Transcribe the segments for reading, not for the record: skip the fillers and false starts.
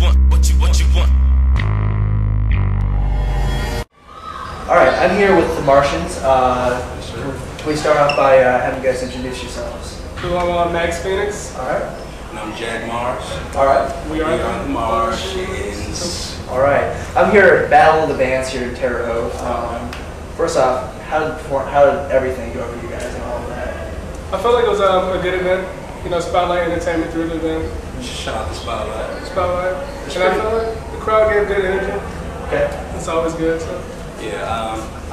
All right, I'm here with the Martians. Can we start off by having you guys introduce yourselves? I'm Max Fenix. All right. And I'm Marz. All right. We are the Martianz. All right. I'm here at Battle of the Bands here in Terre Haute. First off, how did everything go for you guys and all of that? I felt like it was a good event. You know, Spotlight Entertainment threw the event. Shout out to Spotlight. Spotlight. And I felt like the crowd gave good energy. Okay. It's always good. So. Yeah.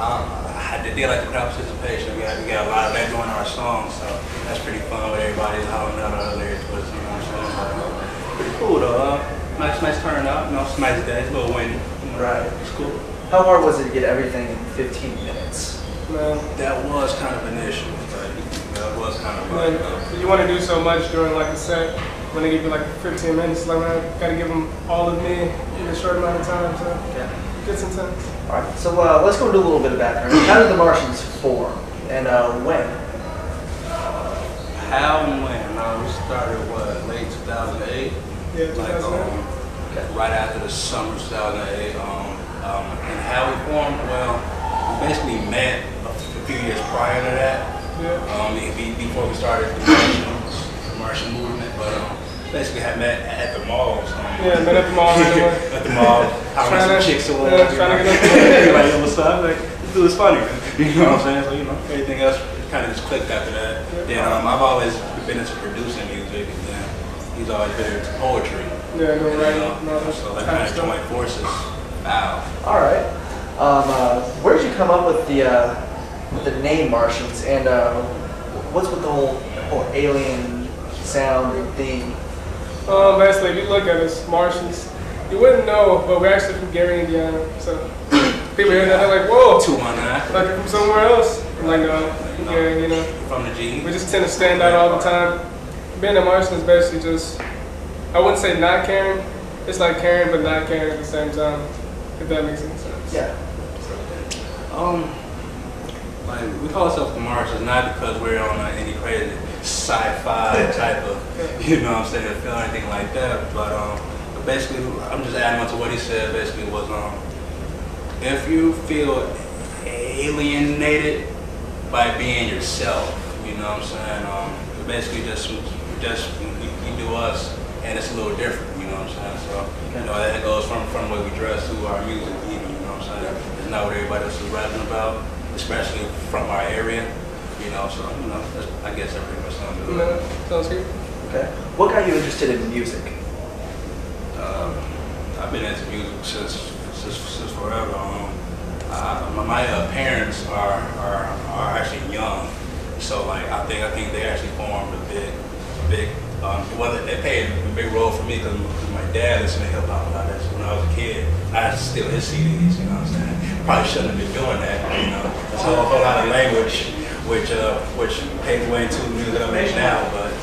I did like the crowd participation. We got a lot of that going on our songs, so that's pretty fun with everybody hollering out our lyrics. You know what I'm saying? Pretty cool though. Nice turnout. You know, it's a nice day. It's a little windy. Right. It's cool. How hard was it to get everything in 15 minutes? Man. That was kind of an issue. That was kind of like, you want to do so much during like a set. When they give you like 15 minutes, like man, I gotta give them all of me in a short amount of time. So yeah. It's intense. All right. So let's go into a little bit of background. How did the Martians form, and when? How and when? We started late 2008. Yeah, 2008. Right after the summer 2008. And how we formed? Well, we basically met a few years prior to that. Yeah. Before we started the Martian movement, but basically had met at the malls. Yeah, met at the mall. At the mall, having some chicks or whatever. Trying to get like, yo, what's up? Like, this dude's funny. You know what I'm saying? So, you know, everything else kind of just clicked after that. Then I've always been into producing music, and then he's always been into poetry. Yeah, no, right. So that kind of joined forces. Wow. All right. Where did you come up with the name Martians, and what's with the whole alien sound and theme? Basically, if you look at us, Martians, you wouldn't know, but we're actually from Gary, Indiana. So people hear that, they're like, whoa. 219. Like you're from somewhere else. I'm like, no, yeah, you know. From the G. We just tend to stand out all the time. Being a Martian is basically just, I wouldn't say not caring. It's like caring, but not caring at the same time, if that makes any sense. Yeah. Like, we call ourselves the Martians not because we're on any crazy sci-fi type of, you know what I'm saying, film or anything like that, but basically, I'm just adding on to what he said, basically was, if you feel alienated by being yourself, you know what I'm saying, basically just we do us, and it's a little different, you know what I'm saying, so, you know, that goes from the way we dress to our music even, you know what I'm saying, it's not what everybody else is rapping about, especially from our area, you know, so, you know, I guess that pretty much sounds good. No, sounds good. Okay. What got you interested in music? I've been into music since forever. My parents are actually young, so like I think they actually formed a big well, they played a big role for me because my dad listened to hip hop a lot. That's when I was a kid. I had to steal his CDs, you know what I'm saying? Probably shouldn't have been doing that, you know. It's a whole lot of language which paved way into the music I make now, but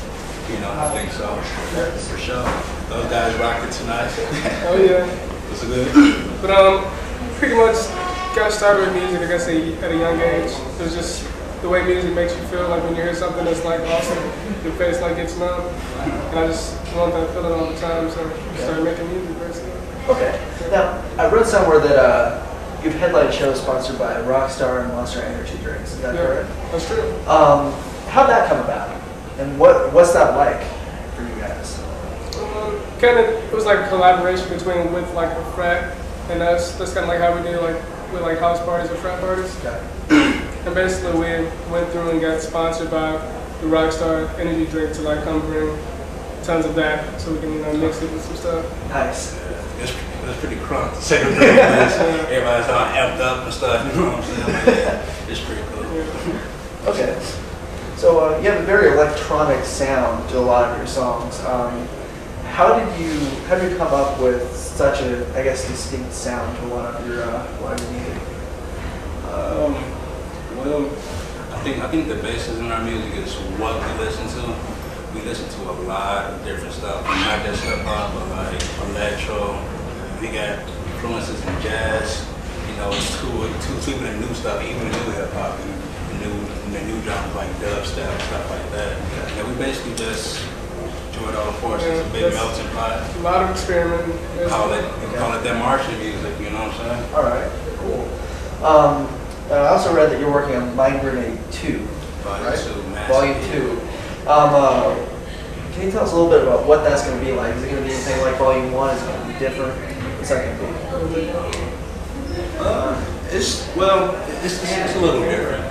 you know, I think so for sure. Those guys rocked it tonight. Oh yeah. Was it good? But pretty much got started with music, I guess, at a young age. It was just the way music makes you feel. Like when you hear something that's like awesome, your face like gets numb. And I just want that feeling all the time, so I started making music basically. Okay. Now, I read somewhere that you've headlined shows sponsored by Rockstar and Monster Energy drinks. Is that correct? That's true. How'd that come about? And what's that like for you guys? It was like a collaboration with like a frat and us. That's kind of like how we do like with like house parties or frat parties. Okay. And basically we went through and got sponsored by the Rockstar Energy drink to like come bring tons of that so we can mix it with some stuff. Nice. It's pretty crunk to say the least. Everybody's all amped up and stuff, you know what I'm saying? Like, yeah, it's pretty cool. Yeah. Okay. So you have a very electronic sound to a lot of your songs. How did you come up with such a, I guess, distinct sound to a lot of your music? Well, I think the basis in our music is what we listen to. We listen to a lot of different stuff, not just hip hop, but like electro. We got influences in jazz. You know, it's even the new stuff, even the new hip hop and the new genres like dubstep and stuff like that. And we basically just enjoy it all, of course. It's a big melting pot. A lot of experimenting. Call it that Martian music, you know what I'm saying? All right, cool. I also read that you're working on Mind Grenade 2. Volume 2. Can you tell us a little bit about what that's going to be like? Is it going to be anything like Volume 1? Is it going to be different? What's that going to be? It's a little different.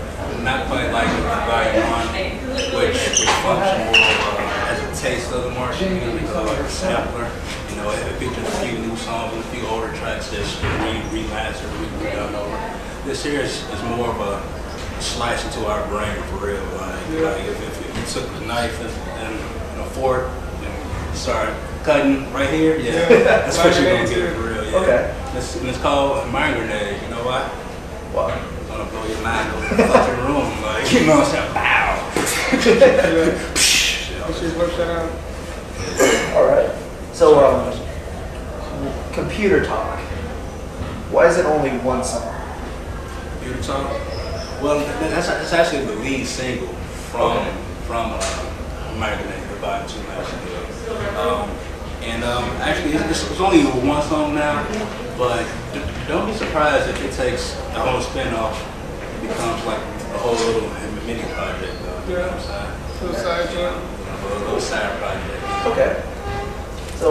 Not quite like Volume 1, which functions more as a taste of the Martian music, like a sampler. You know, it features a few new songs and a few older tracks that's remastered, redone over. This here is more of a slice into our brain for real. Like if you took a knife and a fork and started cutting right here, that's what you're gonna get for real. Yeah. Okay. It's called a mind grenade. You know why? Why? It's gonna blow your mind over the fucking room, like you know what I'm saying? Pow. You should work that out. All right. So, computer talk. Why is it only one song? Computer talk. Well, that's actually the lead single from Mind Grenade, the Volume 2 actually. Actually, it's only one song now, but don't be surprised if it takes the whole spin-off. It becomes like a whole little mini project, though. You know what I'm saying? Little side joint. A little side project. Okay. So,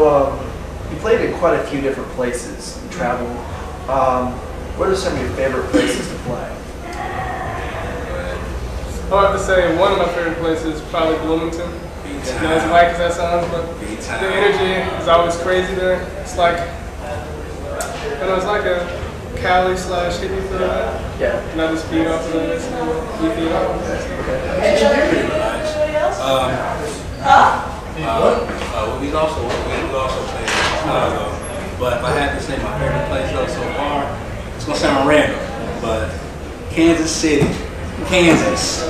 you played in quite a few different places and traveled. What are some of your favorite places to play? I have to say one of my favorite places is probably Bloomington. As white as that sounds, but the energy is always crazy there. It's like, it's like a Cali / hippie feel. Yeah. And I just feed off of that. You feed off of that. We also played in Chicago, but if I had to say my favorite place though so far, it's gonna sound random, but Kansas City, Kansas.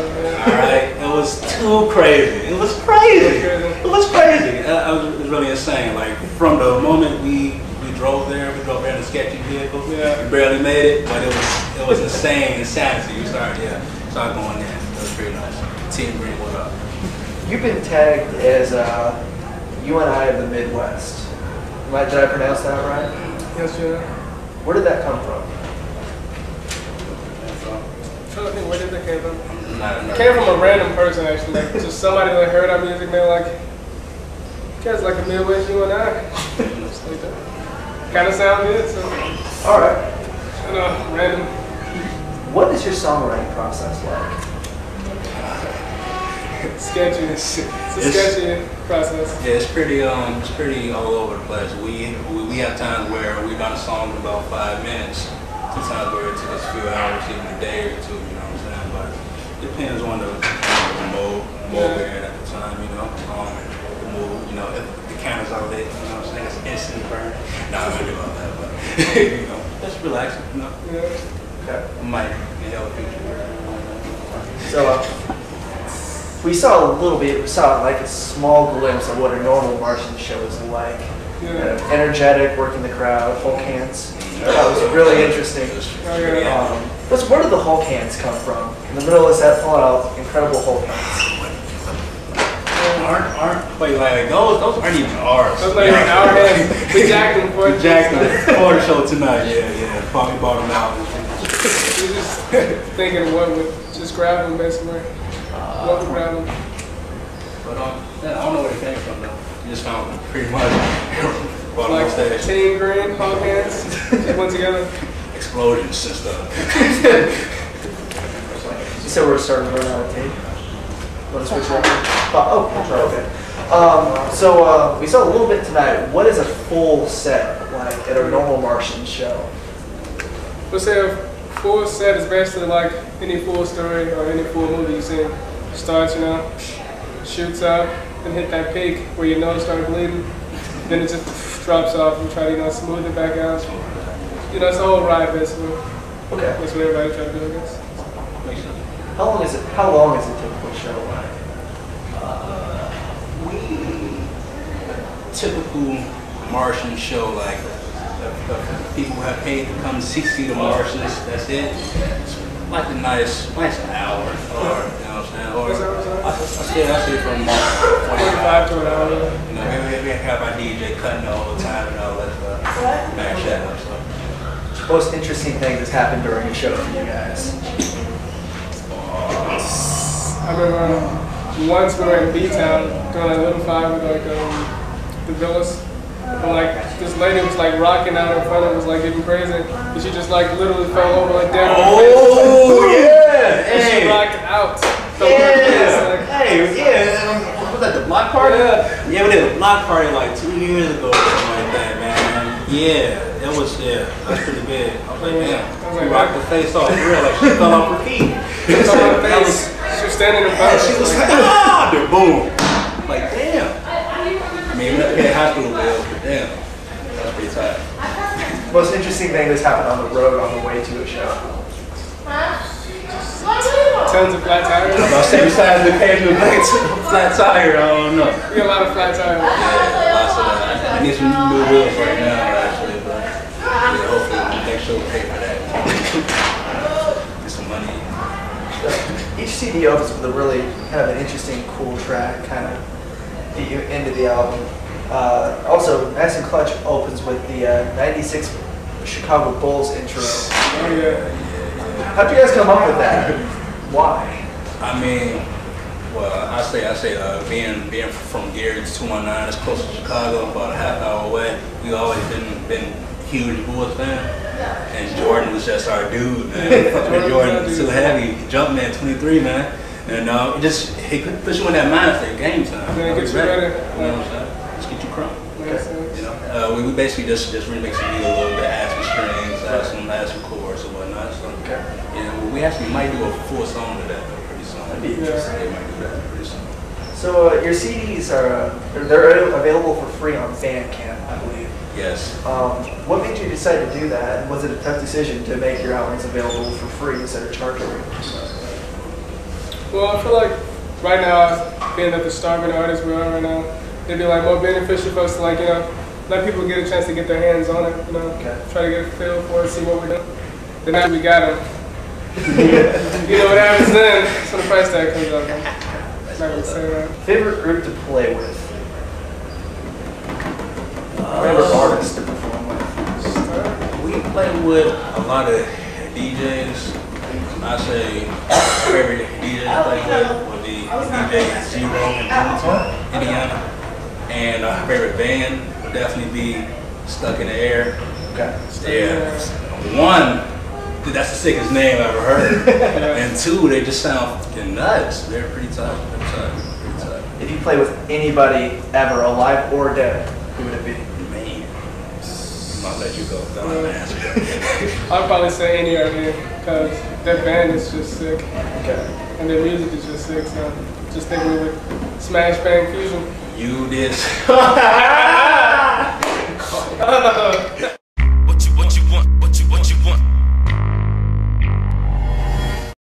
All right, it was too crazy. It was crazy. It was crazy. It was really insane. Like from the moment we drove there in a sketchy vehicle. Yeah. We barely made it, but it was insane insanity. We started going there. It was pretty nice. Team Green, what up? You've been tagged as UNI of the Midwest. Did I pronounce that right? Yes, yeah. Where did that come from? I'm trying to think, where did that came from? It came from a random person, actually. Like, just somebody that heard our music, they were like, you guys like a Midwest UNI. Just like that. Kind of sound good, so. All right. Random. What is your songwriting process like? Sketchy. It's a sketchy process. Yeah, it's pretty all over the place. We have times where we've done a song in about 5 minutes. Sometimes where it took us a few hours, even a day or two. You know what I'm saying? But it depends on the mode we're in at the time. You know, the mood. You know, if the camera's all lit. You know what I'm saying? It's instant burn. Nah, I'm not doing all that, but you know, just relax. You know. Yeah. Okay. Might help future. So we saw like a small glimpse of what a normal Martian show is like. Yeah. Energetic, working the crowd, Hulk hands. That was really interesting. Where did the Hulk hands come from? In the middle of the set, pulling out incredible Hulk hands. Those aren't even ours. Those aren't even our hands. We jacked them for the show tonight. Yeah. Probably bought them out. We're just thinking what would just grab them basically. What would grab them? But I don't know where it came from though. You just found them pretty much. Like Team Green, Hulk hands, just went together. Explosions and stuff. You said we're starting to run out of tape. Want to switch over? Okay. So we saw a little bit tonight. What is a full set like at a normal Martian show? Let's say a full set is basically like any full story or any full movie you see. Starts, shoots out, and hit that peak where your nose starts bleeding. Then it just drops off and try to smooth it back out. It's a whole ride basically. Okay. That's what everybody tries to do, I guess. How long is a typical show like? Typical Martian show, like people have paid to come see the Martians. That's it. It's like a nice hour, or you know what I'm saying, or I say from 45 to an hour. You know, we have our DJ cutting all the time and all that stuff. Mash that up, so. Most interesting thing that's happened during a show for you guys? I remember once we were in B-Town doing like Little Five with like the Villas. And like this lady was like rocking out in front of us, like getting crazy. And she just like literally fell over like dead. Oh yeah! And Hey! she rocked out. Yeah! Hey, yeah! Was that the block party? Yeah, we did a block party like 2 years ago or something like that, man. Yeah, it was, that's pretty big. I was like, damn, she rocked the face off real, like she fell off her feet. She was standing in front of us. She was like, ah, then boom. Like, damn. I mean, we have to pay hospital bills, but damn, that's pretty tight. Most interesting thing that's happened on the road on the way to a show? Tons of flat tires. I'm about to say, besides the occasional flat tire, I don't know. We got a lot of flat tires. Yeah, lots of that. I need some new wheels right now, actually, but yeah, hopefully next show will pay for that. Get some money. Each CD opens with a really kind of an interesting, cool track, kind of the end of the album. Also, Nice and Clutch opens with the '96 Chicago Bulls intro. Oh yeah. How'd you guys come up with that? Why? I mean, well, I say, being from Gary to 219, it's close to Chicago, about a half hour away. We always been huge Bulls fan, and Jordan was just our dude, man. Jordan was too heavy, Jumpman 23, man, and he could put you in that mind for your game time. Yeah, get you ready. You know what I'm saying? Just get you crunk. Okay. You know, we basically just remix the beat a little bit, add some strings, add some chords and whatnot. So, Okay. yeah, we actually might do a full song to that pretty soon. That'd be interesting. Yeah, we might do that pretty soon. So your CDs they're available for free on Bandcamp, I believe. Yes. What made you decide to do that? And was it a tough decision to make your albums available for free instead of charging? Well, I feel like right now, being that the starving artists we are right now, it'd be like more beneficial for us to like, let people get a chance to get their hands on it, Okay. try to get a feel for it, see what we're doing. Then after we got them, you know what happens then, so the price tag comes up. I'm not gonna say that. Favorite group to play with? Favorite artist to perform with? We play with a lot of DJs. I say our favorite DJ to play with would be DJ Zero in Bloomington, Indiana. And our favorite band would definitely be Stuck in the Air. Okay. Yeah. One, that's the sickest name I've ever heard. And two, they just sound fucking nuts. They're pretty tight. Pretty tight. If you play with anybody ever, alive or dead, who would it be? Man. I'll let you go. Don't have to answer. I'd probably say any idea, because their band is just sick. Okay. And their music is just sick, so just thinking we would smash bang fusion. You did.